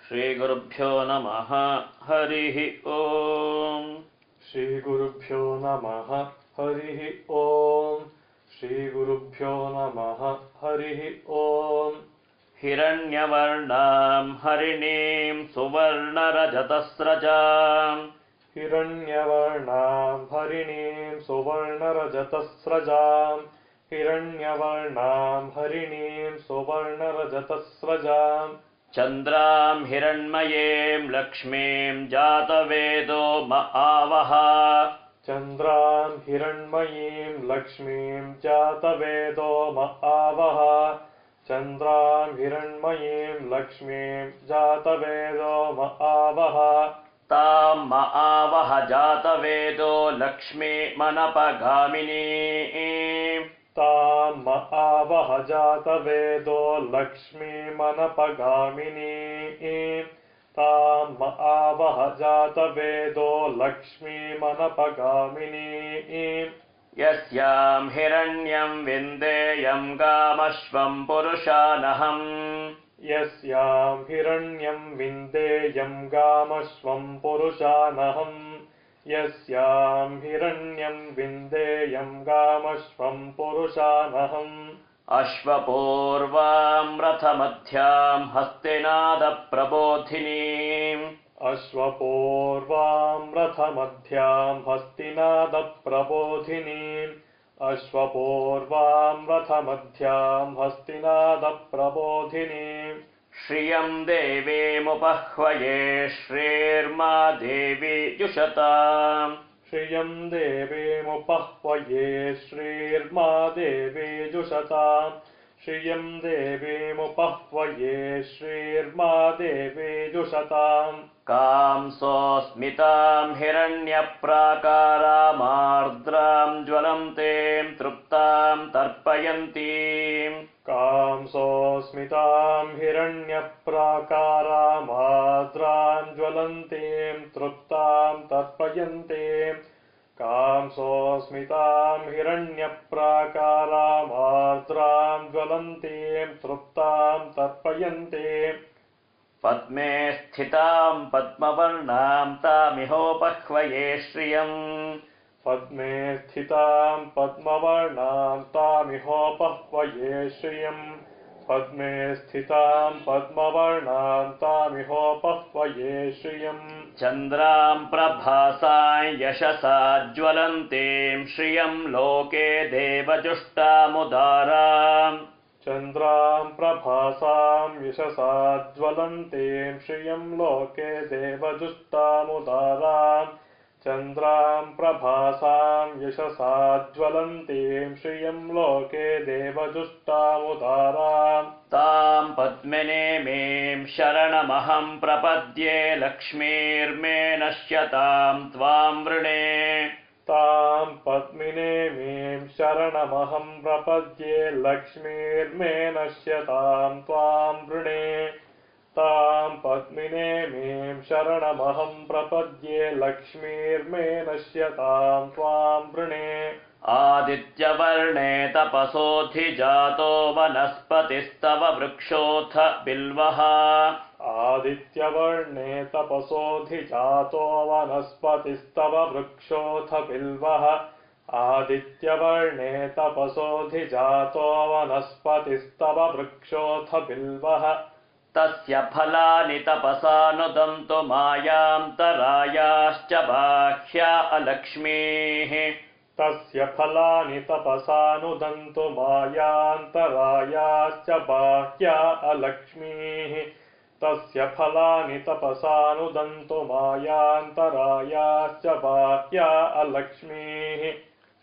श्रीगुरुभ्यो नमः। हरिः ओम्। श्रीगुरुभ्यो नमः। हरिः ओम्। श्रीगुरुभ्यो नमः। हरिः ओम्। हिरण्यवर्णां हरिणीं सुवर्णरजतस्रजाम् हिरण्यवर्णां हरिणीं सुवर्णरजतस्रजाम् हिरण्यवर्णां हरिणीं सुवर्णरजतस्रजाम् चन्द्रां हिरण्मयीं लक्ष्मीं जातवेदो म आवह। चन्द्रां हिरण्मयीं लक्ष्मीं जातवेदो म आवह। चन्द्रां हिरण्मयीं लक्ष्मीं जातवेदो म आवह। तां म आवह जातवेदो लक्ष्मीमनपगामिनीम्। तां म आवह जातवेदो लक्ष्मीमनपगामिनीं। तां म आवह जातवेदो लक्ष्मीमनपगामिनीं। यस्यां हिरण्यं विन्देयं गामश्वं पुरुषानहम्। यस्यां हिरण्यं विन्देयं गामश्वं पुरुषानहम्। यस्यां हिरण्यं विन्देयं गामश्वं पुरुषानहम्। अश्वपूर्वां रथमध्यां हस्तिनादप्रबोधिनीम्। अश्वपूर्वां रथमध्यां हस्तिनादप्रबोधिनीम्। अश्वपूर्वां रथमध्यां हस्तिनादप्रबोधिनीम्। श्रियं देवीमुपह्वये श्रीर्मा देवी जुषताम्। श्रियं देवीमुपह्वये श्रीर्मा देवी जुषताम्। श्रियं देवीमुपह्वये श्रीर्मा देवी जुषताम्। कांसोऽस्मितां हिरण्यप्राकारामार्द्रां ज्वलन्तीं तृप्तां तर्पयन्तीम्। कांसोऽस्मितां हिरण्यप्राकारामार्द्रां ज्वलन्तीं तृप्तां तर्पयन्तीं। कांसोऽस्मितां हिरण्यप्राकारामार्द्रां ज्वलन्तीं तृप्तां तर्पयन्तीं। पद्मे स्थितां पद्मवर्णां तामिहोपह्वये श्रियम्। पद्मे स्थितां पद्मवर्णां तामिहोपह्वये श्रियम्। पद्मे स्थितां पद्मवर्णां तामिहोपह्वये श्रियम्। चन्द्रां प्रभासां यशसा ज्वलन्तीं श्रियं लोके देवजुष्टामुदाराम्। चन्द्रां प्रभासां यशसा ज्वलन्तीं श्रियं लोके देवजुष्टामुदाराम्। चन्द्रां प्रभासां यशसा ज्वलन्तीं श्रियं लोके देवजुष्टामुदाराम्। तां पद्मिनीमीं शरणमहं प्रपद्ये लक्ष्मीर्मे नश्यतां त्वां वृणे। तां पद्मिनीमीं शरणमहं प्रपद्ये लक्ष्मीर्मे नश्यतां त्वां वृणे। तां पद्मिनीमीं शरणमहं प्रपद्ये लक्ष्मीर्मे नश्यतां त्वां वृणे। आदित्यवर्णे तपसोऽधिजातो वनस्पतिस्तव वृक्षोऽथ बिल्वः। आदित्यवर्णे तपसोऽधिजातो वनस्पतिस्तव वृक्षोऽथ बिल्वः। आदित्यवर्णे तपसोऽधिजातो वनस्पतिस्तव वृक्षोऽथ बिल्वः। तस्य फलानि तपसानुदन्तु मायान्तरायाश्च बाह्या अलक्ष्मीः। तस्य फलानि तपसानुदन्तु मायान्तरायाश्च बाह्या अलक्ष्मीः। तस्य फलानि तपसानुदन्तु मायान्तरायाश्च बाह्या अलक्ष्मीः।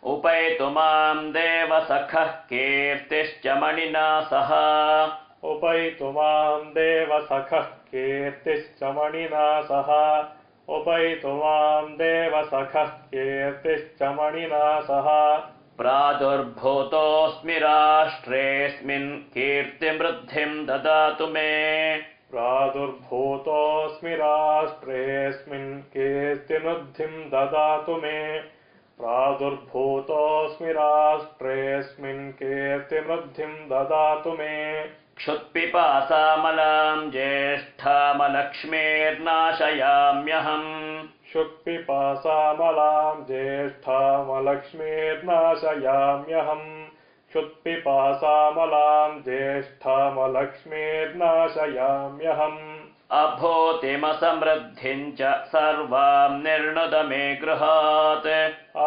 उपैतु मां देवसखः कीर्तिश्च मणिना सह। उपैतु मां देवसखः कीर्तिश्च मणिना सह। उपैतु मां देवसखः कीर्तिश्च मणिना सह। प्रादुर्भूतोऽस्मि राष्ट्रेऽस्मिन् कीर्तिमृद्धिं ददातु मे। प्रादुर्भूतोऽस्मि राष्ट्रेऽस्मिन् कीर्तिमृद्धिं ददातु मे। प्रादुर्भूतोऽस्मि राष्ट्रेऽस्मिन् कीर्तिमृद्धिं ददातु मे। क्षुत्पिपासामलां ज्येष्ठ ज्येष्ठामलक्ष्मीर्नाशयाम्यहम् क्षुत्पिपासामलां ज्येष्ठामलक्ष्मीर्नाशयाम्यहम् क्षुत्पिपासामलां ज्येष्ठामलक्ष्मीर्नाशयाम्यहम् अभूतिमसमृद्धिम् च सर्वां निर्णुद मे गृहात्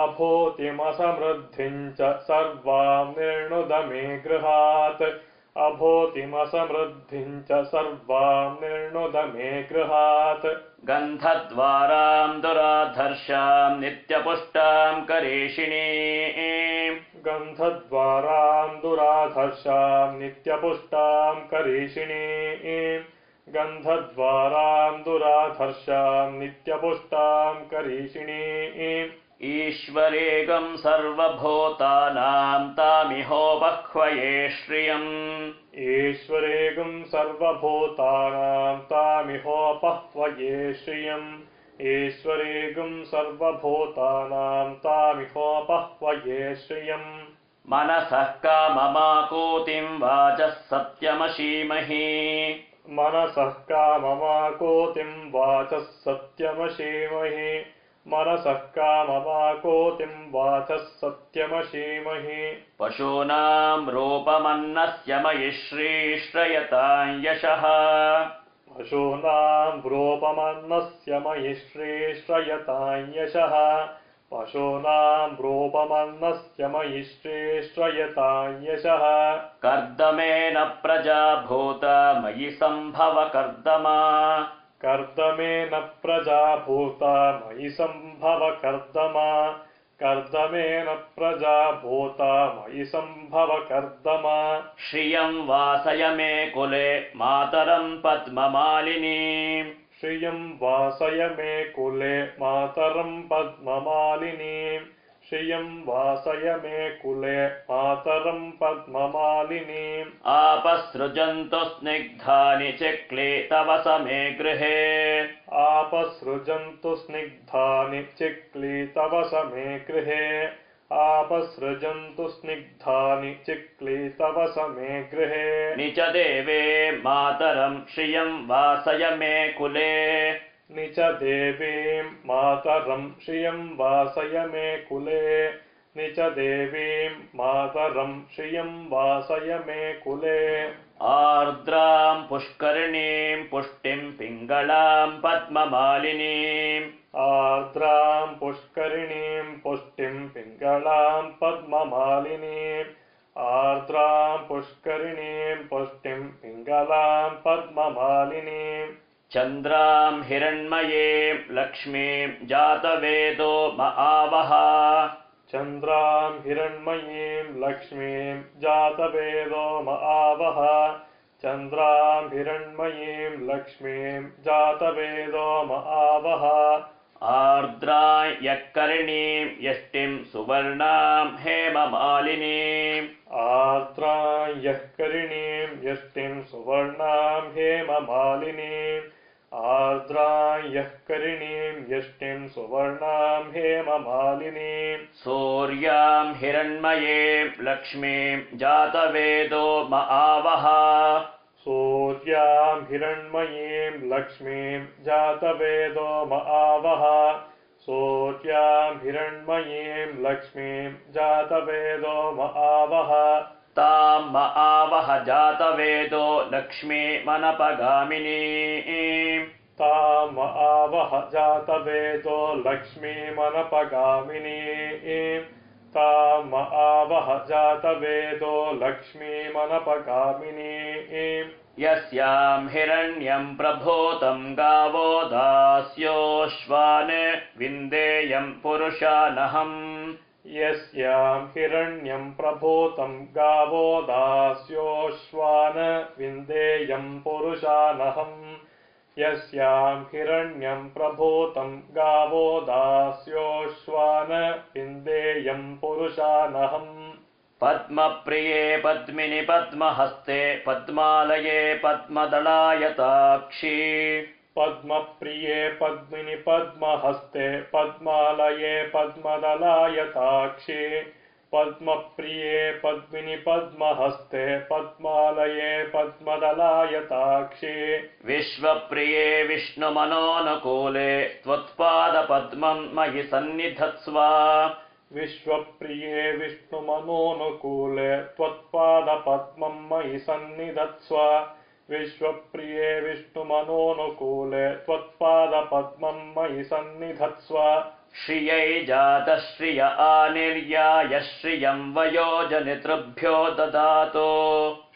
अभूतिमसमृद्धिम् च सर्वां निर्णुद मे गृहात् अभूतिमसमृद्धिम् च सर्वां निर्णुद मे गृहात् गन्धद्वारां दुराधर्षां नित्यपुष्टां करीषिणीम् गन्धद्वारां दुराधर्षां नित्यपुष्टां करीषिणीम् गन्धद्वारां दुराधर्षां नित्यपुष्टां करीषिणीम् ईश्वरेगं सर्वभूतानां तामिहोपह्वये श्रियम् ईश्वरेगं सर्वभूतानां तामिहोपह्वये श्रियम् ईश्वरेगं सर्वभूतानां तामिहोपह्वये श्रियम् मनसः काममाकूतिं वाचः सत्यमशीमहि मनसः काममाकोतिं वाचः सत्यमशीमहि मनसः काममाकोतिं वाचः सत्यमशीमहि पशूनां रूपमन्नस्य मयि श्रीश्रयतां यशः पशूनां रूपमन्नस्य मयि श्रीश्रयतां यशः पशूनां रूपमन्नस्य मयि श्रीश्रयतां यशः कर्दमेन प्रजा भूता मयि सम्भव कर्दमा कर्दमेन प्रजा भूता मयि सम्भव कर्दमा कर्दमेन प्रजा भूता मयि सम्भव कर्दमा श्रियं वासय मे कुले मातरं पद्ममालिनीम् श्रियं वासय मे कुले मातरं पद्ममालिनीम् श्रियं वासय मे कुले मातरं पद्ममालिनीम् आपसृजन्तु स्निग्धानि चिक्ले तव समे गृहे आपसृजन्तु स्निग्धानि चिक्लीतव समे गृहे आपसृजन्तु स्निग्धानि चिक्लीतव समे गृहे निच देवे मातरं श्रियं वासय मे कुले निच देवीं मातरं श्रियं वासय मे कुले निच देवीं मातरं श्रियं वासय मे कुले आर्द्रां पुष्करिणीं पुष्टिं पिङ्गलां पद्ममालिनीम् आर्द्रां पुष्करिणीं पुष्टिं पिङ्गलां पद्ममालिनीम् आर्द्रां पुष्करिणीं पुष्टिं पिङ्गलां पद्ममालिनीम् चन्द्रां हिरण्मयीं लक्ष्मीं जातवेदो म आवह चन्द्रां हिरण्मयीं लक्ष्मीं जातवेदो म आवह चन्द्रां हिरण्मयीं लक्ष्मीं जातवेदो म आवह आर्द्रां यःकरिणीं यष्टिं सुवर्णां हेममालिनीम् आर्द्रां यःकरिणीं यष्टिं सुवर्णां हेममालिनीम् आर्द्रां यःकरिणीं यष्टिं सुवर्णां हेममालिनीम् सूर्यां हिरण्मयीं लक्ष्मीं जातवेदो म आवह सूर्यां हिरण्मयीं लक्ष्मीं जातवेदो म आवह सूर्यां हिरण्मयीं लक्ष्मीं जातवेदो म आवह तां म आवह जातवेदो लक्ष्मीमनपगामिनीम् तां म आवह जातवेदो लक्ष्मीमनपगामिनीम् तां म आवह जातवेदो लक्ष्मीमनपगामिनीम् यस्यां हिरण्यं प्रभूतं गावो दास्योऽश्वान् विन्देयं पुरुषानहम् यस्यां हिरण्यं प्रभूतं गावो दास्योऽश्वान् विन्देयं पुरुषानहम् यस्यां हिरण्यं प्रभूतं गावो दास्योऽश्वान् विन्देयं पुरुषानहम् पद्मप्रिये पद्मिनि पद्महस्ते पद्मालये पद्मदलायताक्षी पद्मप्रिये पद्मिनि पद्महस्ते पद्मालये पद्मदलायताक्षी पद्मप्रिये पद्मिनि पद्महस्ते पद्मालये पद्मदलायताक्षे विश्वप्रिये विष्णुमनोनुकूले त्वत्पादपद्मं मयि सन्निधत्स्व विश्वप्रिये विष्णुमनोनुकूले त्वत्पादपद्मं मयि सन्निधत्स्व विश्वप्रिये विष्णुमनोनुकूले त्वत्पादपद्मं मयि सन्निधत्स्व श्रियै जातः श्रिय आनिर्याय श्रियं वयोजनितृभ्यो ददातु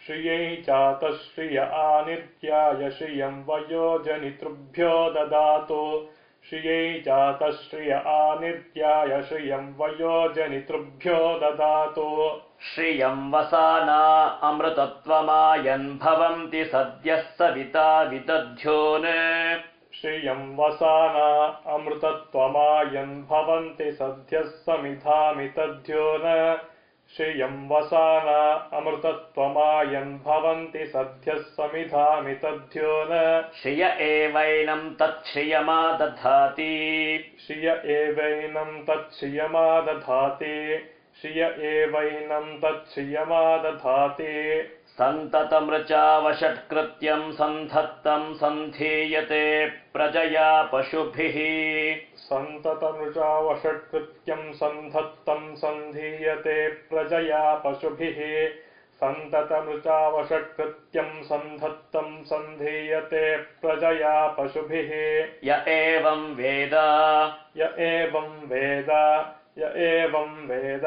श्रियै जातः श्रिय आनित्याय श्रियं वयोजनितृभ्यो ददातु श्रियै जातः श्रिय आनित्याय श्रियं वयोजनितृभ्यो ददातु श्रियं वसाना अमृतत्वमायन् भवन्ति सद्यः सविता विदध्योन् श्रियं वसाना अमृतत्वमायन् भवन्ति सद्यः समिधामि तद्योन श्रियं वसाना अमृतत्वमायन् भवन्ति सद्यः समिधामि तद्योन श्रिय एवैनं तच्छ्रियमादधाति श्रिय एवैनं तच्छ्रियमादधाति श्रिय एवैनं तच्छ्रियमादधाति सन्ततमृचावषट्कृत्यं सन्धत्तं सन्धीयते प्रजया पशुभिः सन्ततमृचावषट्कृत्यं सन्धत्तं सन्धीयते प्रजया पशुभिः सन्ततमृचावषट्कृत्यं सन्धत्तं सन्धीयते प्रजया पशुभिः य एवं वेद य एवं वेद य एवं वेद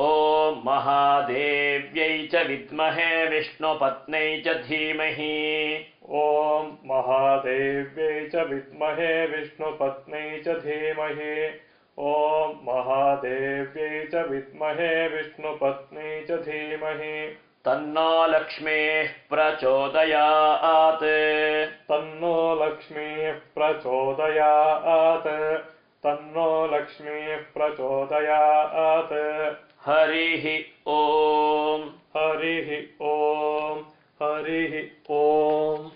ॐ महादेव्यै च विद्महे विष्णुपत्न्यै च धीमहि ॐ महादेव्यै च विद्महे विष्णुपत्न्यै च धीमहि ॐ महादेव्यै च विद्महे विष्णुपत्न्यै च धीमहि तन्नो लक्ष्मीः प्रचोदयात् तन्नो लक्ष्मीः प्रचोदयात् तन्नो लक्ष्मीः प्रचोदयात् हरिः ॐ हरिः ॐ हरिः ॐ